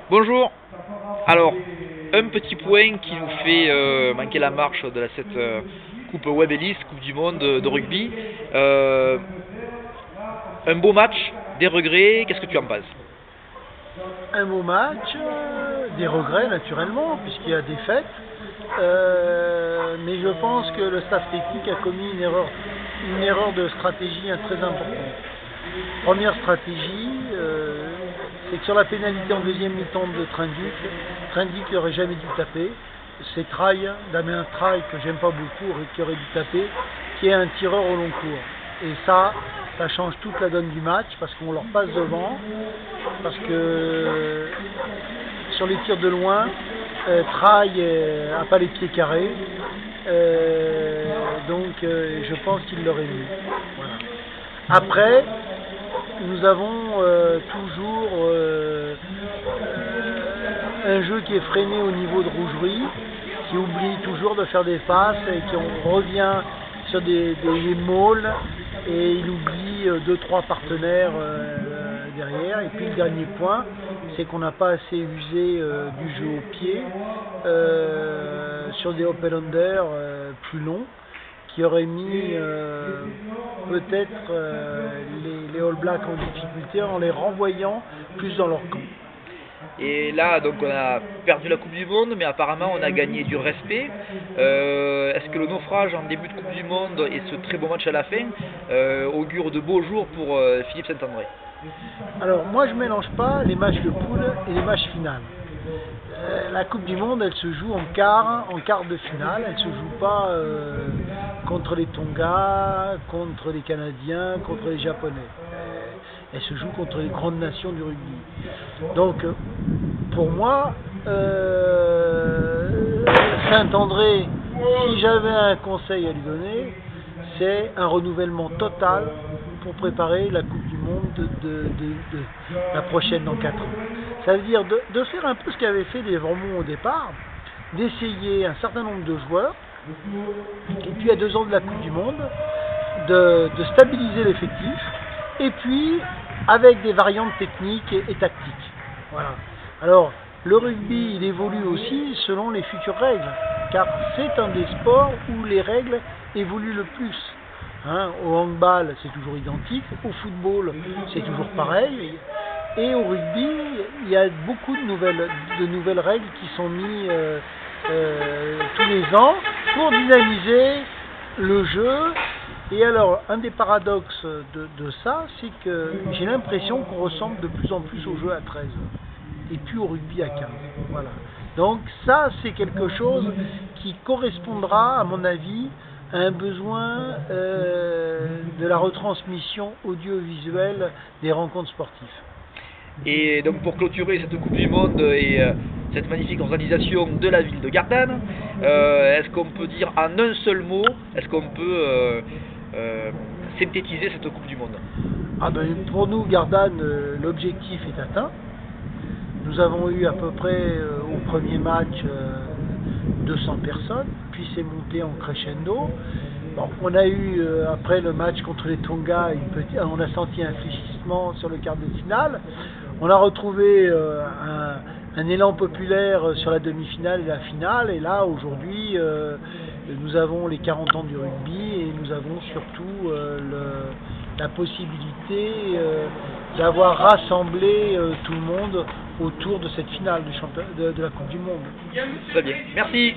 Bonjour. Alors, un petit point qui nous fait manquer la marche de cette Coupe Web Ellis, Coupe du Monde de rugby. Un beau match, des regrets, qu'est-ce que tu en penses? Un beau match, des regrets naturellement, puisqu'il y a défaite. Mais je pense que le staff technique a commis une erreur de stratégie très importante. Première stratégie, c'est que sur la pénalité en deuxième mi-temps de Trinduc n'aurait jamais dû taper. C'est Damien Traille, que j'aime pas beaucoup, qui aurait dû taper, qui est un tireur au long cours. Et ça change toute la donne du match, parce qu'on leur passe devant, parce que sur les tirs de loin, Traille n'a pas les pieds carrés, donc je pense qu'il l'aurait mis. Voilà. Après, nous avons toujours un jeu qui est freiné au niveau de Rougerie, qui oublie toujours de faire des passes et qui revient sur des mauls, et il oublie 2-3 partenaires derrière. Et puis le dernier point, c'est qu'on n'a pas assez usé du jeu au pied sur des open-under plus longs, qui auraient mis peut-être les All Blacks en difficulté en les renvoyant plus dans leur camp. Et là, donc, on a perdu la Coupe du Monde, mais apparemment on a gagné du respect. Est-ce que le naufrage en début de Coupe du Monde et ce très beau match à la fin augurent de beaux jours pour Philippe Saint-André? Alors moi je ne mélange pas les matchs de poule et les matchs finales. La Coupe du Monde, elle se joue en quart de finale, elle ne se joue pas contre les Tonga, contre les Canadiens, contre les Japonais. Elle se joue contre les grandes nations du rugby. Donc, pour moi, Saint-André, si j'avais un conseil à lui donner, c'est un renouvellement total pour préparer la Coupe du Monde de la prochaine dans 4 ans. Ça veut dire de faire un peu ce qu'avait fait les Vermont au départ, d'essayer un certain nombre de joueurs, et puis à 2 ans de la Coupe du Monde, de stabiliser l'effectif, et puis avec des variantes techniques et tactiques. Voilà. Alors, le rugby, il évolue aussi selon les futures règles, car c'est un des sports où les règles évoluent le plus. Au handball, c'est toujours identique, au football, c'est toujours pareil, et au rugby, il y a beaucoup de nouvelles règles qui sont mises tous les ans pour dynamiser le jeu. Et alors, un des paradoxes de ça, c'est que j'ai l'impression qu'on ressemble de plus en plus au jeu à 13 et plus au rugby à 15. Voilà. Donc ça, c'est quelque chose qui correspondra, à mon avis, à un besoin de la retransmission audiovisuelle des rencontres sportives. Et donc pour clôturer cette Coupe du Monde et cette magnifique organisation de la ville de Gardanne, est-ce qu'on peut dire en un seul mot, est-ce qu'on peut synthétiser cette Coupe du Monde? Pour nous, Gardanne, l'objectif est atteint. Nous avons eu à peu près au premier match 200 personnes, puis c'est monté en crescendo. Bon, on a eu, après le match contre les Tonga, on a senti un fléchissement sur le quart de finale. On a retrouvé un élan populaire sur la demi-finale et la finale. Et là, aujourd'hui, nous avons les 40 ans du rugby et nous avons surtout la possibilité d'avoir rassemblé tout le monde autour de cette finale de la Coupe du Monde. Très bien, merci.